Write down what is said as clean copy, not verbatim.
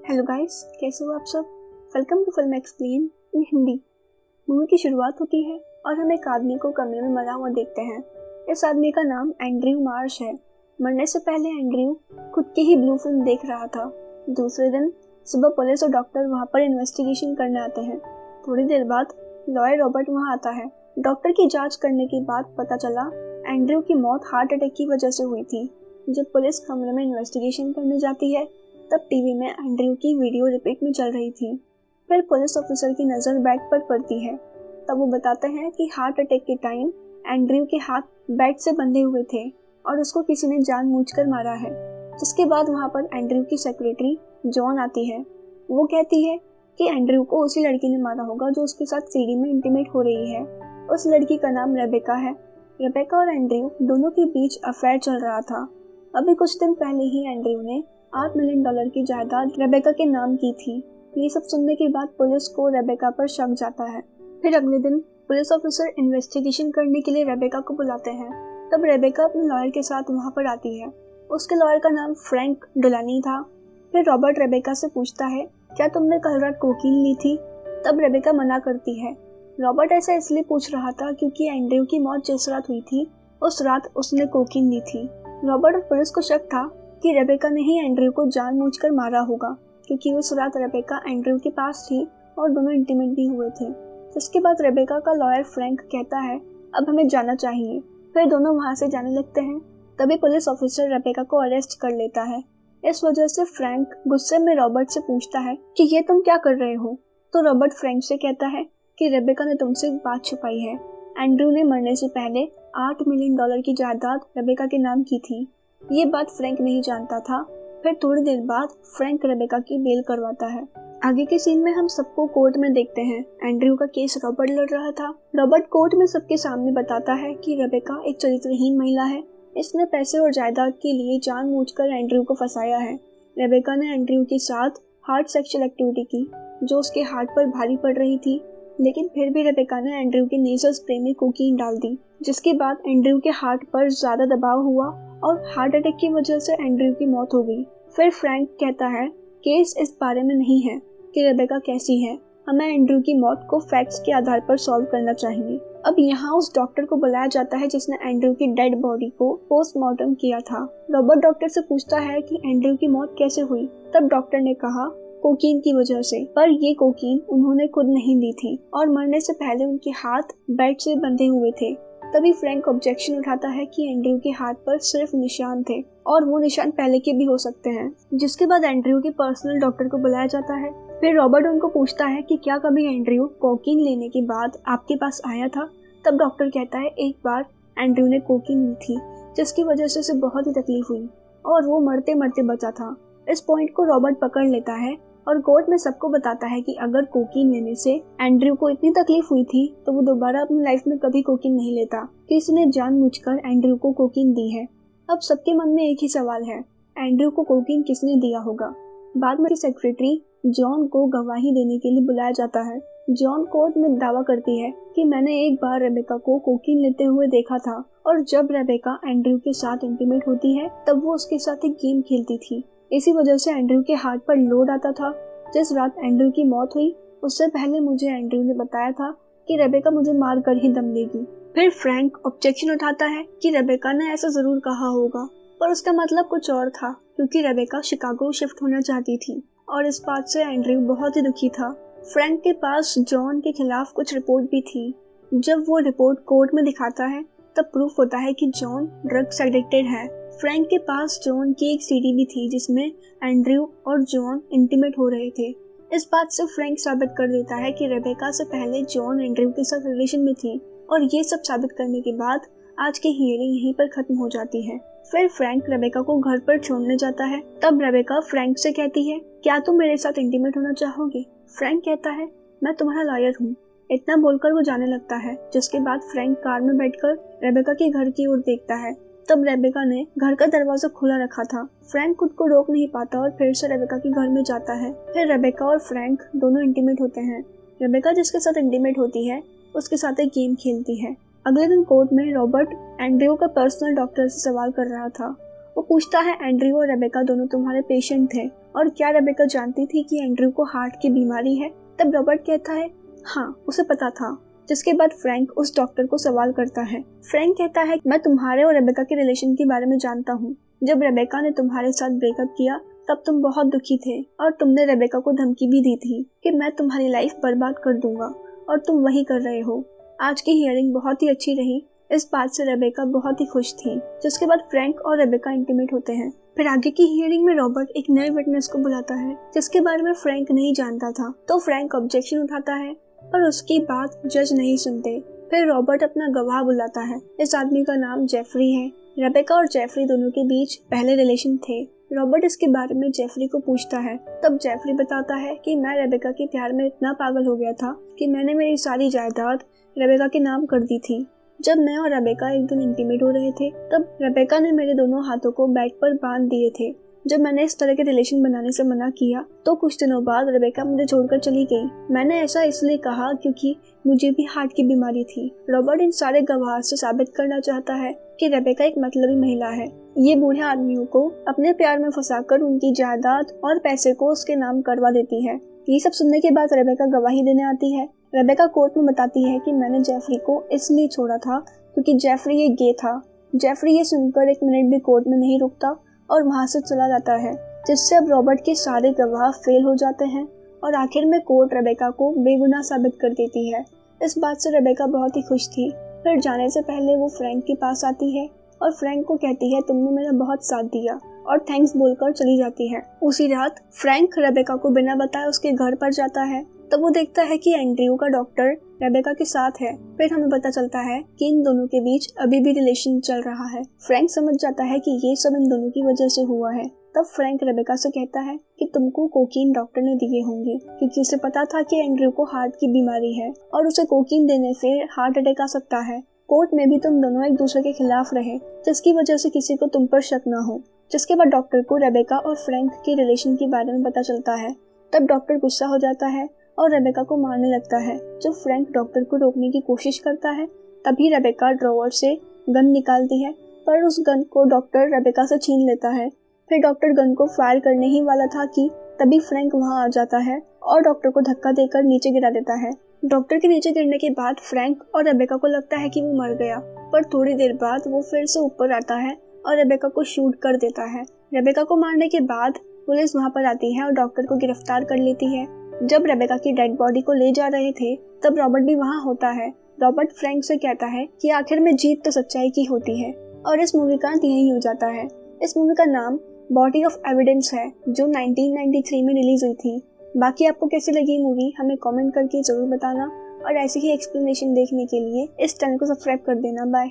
Hello guys, कैसे हो आप सब। Welcome to film explain in Hindi. Movie की शुरुआत होती है और हम एक आदमी को कमरे में मरा हुआ देखते हैं। इस आदमी का नाम एंड्रयू मार्श है। मरने से पहले एंड्रयू खुद की ही ब्लू फिल्म देख रहा था। दूसरे दिन सुबह पुलिस और डॉक्टर वहाँ पर इन्वेस्टिगेशन करने आते हैं। थोड़ी देर बाद लॉयर रॉबर्ट वहाँ आता है। डॉक्टर की जाँच करने के बाद पता चला एंड्रयू की मौत हार्ट अटैक की वजह से हुई थी। जब पुलिस कमरे में इन्वेस्टिगेशन करने जाती है तब टीवी में एंड्रयू की वीडियो रिपीट में चल रही थी। फिर पुलिस ऑफिसर की नज़र बेड पर पड़ती है। तब वो बताते हैं कि हार्ट अटैक के टाइम एंड्रयू के हाथ बेड से बंधे हुए थे और उसको किसी ने जानबूझकर मारा है। जिसके बाद वहाँ पर एंड्रयू की सेक्रेटरी जॉन आती है। वो कहती है कि एंड्रयू को उसी लड़की ने मारा होगा जो उसके साथ सीढ़ी में इंटीमेट हो रही है। उस लड़की का नाम रेबेका है। रेबेका और एंड्रयू दोनों के बीच अफेयर चल रहा था। अभी कुछ दिन पहले ही एंड्रयू ने $8 मिलियन की जायदाद रेबेका के नाम की थी। ये सब सुनने के बाद पुलिस को रेबेका पर शक जाता है। फिर अगले दिन पुलिस ऑफिसर इन्वेस्टिगेशन करने के लिए रेबेका को बुलाते हैं। तब रेबेका अपने लॉयर के साथ वहाँ पर आती है। उसके लॉयर का नाम फ्रैंक डुलानी था। फिर रॉबर्ट रेबेका से पूछता है, क्या तुमने कल रात कोकीन ली थी? तब रेबेका मना करती है। रॉबर्ट ऐसा इसलिए पूछ रहा था क्योंकि एंड्रयू की मौत जिस रात हुई थी उस रात उसने कोकीन ली थी। रॉबर्ट और पुलिस को शक था कि रेबेका ने ही एंड्रयू को जानबूझकर मारा होगा, क्योंकि उस रात रेबेका एंड्रयू के पास थी और दोनों इंटीमेट भी हुए थे। जिसके बाद रेबेका का लॉयर फ्रैंक कहता है, अब हमें जाना चाहिए। फिर दोनों वहां से जाने लगते हैं। तभी पुलिस ऑफिसर रेबेका को अरेस्ट कर लेता है। इस वजह से फ्रैंक गुस्से में रॉबर्ट से पूछता है कि ये तुम क्या कर रहे हो। तो रॉबर्ट फ्रैंक से कहता है कि रेबेका ने तुमसे एक बात छुपाई है। एंड्रयू ने मरने से पहले $8 मिलियन की जायदाद रेबेका के नाम की थी। ये बात फ्रैंक नहीं जानता था। फिर थोड़ी देर बाद फ्रैंक रेबेका की बेल करवाता है। आगे के सीन में हम सबको कोर्ट में देखते हैं। एंड्रयू का केस रॉबर्ट लड़ रहा था। रॉबर्ट कोर्ट में सबके सामने बताता है कि रेबेका एक चरित्रहीन महिला है। इसने पैसे और जायदाद के लिए जानबूझकर एंड्रयू को फंसाया है। रेबेका ने एंड्रयू के साथ हार्ड सेक्सुअल एक्टिविटी की जो उसके हार्ट पर भारी पड़ रही थी, लेकिन फिर भी रेबेका ने एंड्रयू के नेजल स्प्रे में कोकीन डाल दी। जिसके बाद एंड्रयू के हार्ट पर ज्यादा दबाव हुआ और हार्ट अटैक की वजह से एंड्रयू की मौत हो गई। फिर फ्रैंक कहता है, केस इस बारे में नहीं है कि रेबेका कैसी है, हमें एंड्रयू की मौत को फैक्ट्स के आधार पर सॉल्व करना चाहिए। अब यहाँ उस डॉक्टर को बुलाया जाता है जिसने एंड्रयू की डेड बॉडी को पोस्टमार्टम किया था। रॉबर्ट डॉक्टर से पूछता है कि एंड्रयू की मौत कैसे हुई। तब डॉक्टर ने कहा, कोकीन की वजह से। पर ये कोकीन उन्होंने खुद नहीं ली थी और मरने से पहले उनके हाथ बेड से बंधे हुए थे। तभी फ्रैंक ऑब्जेक्शन उठाता है कि एंड्रयू के हाथ पर सिर्फ निशान थे और वो निशान पहले के भी हो सकते हैं। जिसके बाद एंड्रयू के पर्सनल डॉक्टर को बुलाया जाता है। फिर रॉबर्ट उनको पूछता है कि क्या कभी एंड्रयू कोकीन लेने के बाद आपके पास आया था? तब डॉक्टर कहता है, एक बार एंड्रयू ने कोकीन ली थी जिसकी वजह से उसे बहुत ही तकलीफ हुई और वो मरते मरते बचा था। इस पॉइंट को रॉबर्ट पकड़ लेता है और कोर्ट में सबको बताता है कि अगर कोकीन लेने से एंड्रयू को इतनी तकलीफ हुई थी तो वो दोबारा अपनी लाइफ में कभी कोकीन नहीं लेता। किसी ने जानबूझकर एंड्रयू को कोकीन दी है। अब सबके मन में एक ही सवाल है, एंड्रयू को कोकीन किसने दिया होगा? बाद में सेक्रेटरी जॉन को गवाही देने के लिए बुलाया जाता है। जॉन कोर्ट में दावा करती है कि मैंने एक बार रेबेका को कोकीन लेते हुए देखा था और जब रेबेका एंड्रयू के साथ इंटीमेट होती है तब वो उसके साथ एक गेम खेलती थी। इसी वजह से एंड्रयू के हार्ट पर लोड आता था। जिस रात एंड्रयू की मौत हुई उससे पहले मुझे एंड्रयू ने बताया था कि रेबेका मुझे मार कर ही दम देगी। फिर फ्रैंक ऑब्जेक्शन उठाता है कि रेबेका ने ऐसा जरूर कहा होगा, पर उसका मतलब कुछ और था, क्योंकि रेबेका शिकागो शिफ्ट होना चाहती थी और इस बात से एंड्रयू बहुत ही दुखी था। फ्रैंक के पास जॉन के खिलाफ कुछ रिपोर्ट भी थी। जब वो रिपोर्ट कोर्ट में दिखाता है तब प्रूफ होता है कि जॉन ड्रग्स एडिक्टेड है। फ्रैंक के पास जॉन की एक सीडी भी थी जिसमें एंड्रयू और जॉन इंटीमेट हो रहे थे। इस बात से फ्रैंक साबित कर देता है कि रेबेका से पहले जॉन एंड्रयू के साथ रिलेशन में थी और ये सब साबित करने के बाद आज की हियरिंग यहीं पर खत्म हो जाती है। फिर फ्रैंक रेबेका को घर पर छोड़ने जाता है। तब रेबेका फ्रैंक से कहती है, क्या तुम मेरे साथ इंटीमेट होना चाहोगे? फ्रैंक कहता है, मैं तुम्हारा लॉयर हूँ। इतना बोलकर वो जाने लगता है। जिसके बाद फ्रैंक कार में बैठकर रेबेका के घर की ओर देखता है। तब रेबेका ने घर का दरवाजा खुला रखा था। फ्रैंक खुद को रोक नहीं पाता और फिर से रेबेका के घर में जाता है। फिर रेबेका और फ्रैंक दोनों इंटीमेट होते हैं। रेबेका जिसके साथ इंटीमेट होती है उसके साथ एक गेम खेलती है। अगले दिन कोर्ट में रॉबर्ट एंड्रयू का पर्सनल डॉक्टर से सवाल कर रहा था। वो पूछता है, एंड्रयू और रेबेका दोनों तुम्हारे पेशेंट थे और क्या रेबेका जानती थी कि एंड्रयू को हार्ट की बीमारी है? तब रॉबर्ट कहता है हाँ उसे पता था। जिसके बाद फ्रैंक उस डॉक्टर को सवाल करता है। फ्रैंक कहता है मैं तुम्हारे और रेबेका के रिलेशन के बारे में जानता हूँ। जब रेबेका ने तुम्हारे साथ ब्रेकअप किया तब तुम बहुत दुखी थे और तुमने रेबेका को धमकी भी दी थी कि मैं तुम्हारी लाइफ बर्बाद कर दूंगा, और तुम वही कर रहे हो। आज की हियरिंग बहुत ही अच्छी रही। इस बात से रेबेका बहुत ही खुश थी। जिसके बाद फ्रैंक और रेबेका इंटीमेट होते हैं। फिर आगे की हियरिंग में रॉबर्ट एक नए विटनेस को बुलाता है जिसके बारे में फ्रैंक नहीं जानता था। तो फ्रैंक ऑब्जेक्शन उठाता है पर उसकी बात जज नहीं सुनते। फिर रॉबर्ट अपना गवाह बुलाता है। इस आदमी का नाम जेफरी है। रेबेका और जेफरी दोनों के बीच पहले रिलेशन थे। रॉबर्ट इसके बारे में जेफरी को पूछता है। तब जेफरी बताता है कि मैं रेबेका के प्यार में इतना पागल हो गया था कि मैंने मेरी सारी जायदाद रेबेका के नाम कर दी थी। जब मैं और रेबेका एक दिन इंटीमेट हो रहे थे तब रेबेका ने मेरे दोनों हाथों को बेड पर बांध दिए थे। जब मैंने इस तरह के रिलेशन बनाने से मना किया तो कुछ दिनों बाद रेबेका मुझे छोड़कर चली गई। मैंने ऐसा इसलिए कहा क्योंकि मुझे भी हार्ट की बीमारी थी। रॉबर्ट इन सारे गवाह से साबित करना चाहता है कि रेबेका एक मतलबी महिला है। ये बूढ़े आदमियों को अपने प्यार में फंसाकर उनकी जायदाद और पैसे को उसके नाम करवा देती है। ये सब सुनने के बाद रेबेका गवाही देने आती है। रेबेका कोर्ट में बताती है कि मैंने जेफरी को इसलिए छोड़ा था क्योंकि जेफरी एक गे था। जेफरी ये सुनकर एक मिनट भी कोर्ट में नहीं रुकता और वहाँ से चला जाता है, जिससे अब रॉबर्ट के सारे गवाह फेल हो जाते हैं और आखिर में कोर्ट रेबेका को बेगुनाह साबित कर देती है। इस बात से रेबेका बहुत ही खुश थी। फिर जाने से पहले वो फ्रैंक के पास आती है और फ्रैंक को कहती है तुमने मेरा बहुत साथ दिया, और थैंक्स बोलकर चली जाती है। उसी रात फ्रैंक रेबेका को बिना बताए उसके घर पर जाता है। तब वो देखता है कि एंड्रयू का डॉक्टर रेबेका के साथ है। फिर हमें पता चलता है कि इन दोनों के बीच अभी भी रिलेशन चल रहा है। फ्रैंक समझ जाता है कि ये सब इन दोनों की वजह से हुआ है। तब फ्रैंक रेबेका से कहता है कि तुमको कोकीन डॉक्टर ने दिए होंगे क्योंकि उसे पता था कि एंड्रयू को हार्ट की बीमारी है और उसे कोकीन देने से हार्ट अटैक आ सकता है। कोर्ट में भी तुम दोनों एक दूसरे के खिलाफ रहे जिसकी वजह से किसी को तुम पर शक न हो। जिसके बाद डॉक्टर को रेबेका और फ्रैंक के रिलेशन के बारे में पता चलता है। तब डॉक्टर गुस्सा हो जाता है और रेबेका को मारने लगता है। जब फ्रैंक डॉक्टर को रोकने की कोशिश करता है तभी रेबेका ड्रॉवर से गन निकालती है, पर उस गन को डॉक्टर रेबेका से छीन लेता है। फिर डॉक्टर गन को फायर करने ही वाला था कि तभी फ्रैंक वहां आ जाता है और डॉक्टर को धक्का देकर नीचे गिरा देता है। डॉक्टर के नीचे गिरने के बाद फ्रैंक और रेबेका को लगता है कि वो मर गया, पर थोड़ी देर बाद वो फिर से ऊपर आता है और रेबेका को शूट कर देता है। रेबेका को मारने के बाद पुलिस वहां पर आती है और डॉक्टर को गिरफ्तार कर लेती है। जब रेबेका की डेड बॉडी को ले जा रहे थे तब रॉबर्ट भी वहां होता है। रॉबर्ट फ्रैंक से कहता है कि आखिर में जीत तो सच्चाई की होती है, और इस मूवी का अंत यही हो जाता है। इस मूवी का नाम बॉडी ऑफ एविडेंस है जो 1993 में रिलीज हुई थी। बाकी आपको कैसी लगी मूवी हमें कमेंट करके जरूर बताना, और ऐसी ही एक्सप्लेनेशन देखने के लिए इस चैनल को सब्सक्राइब कर देना। बाय।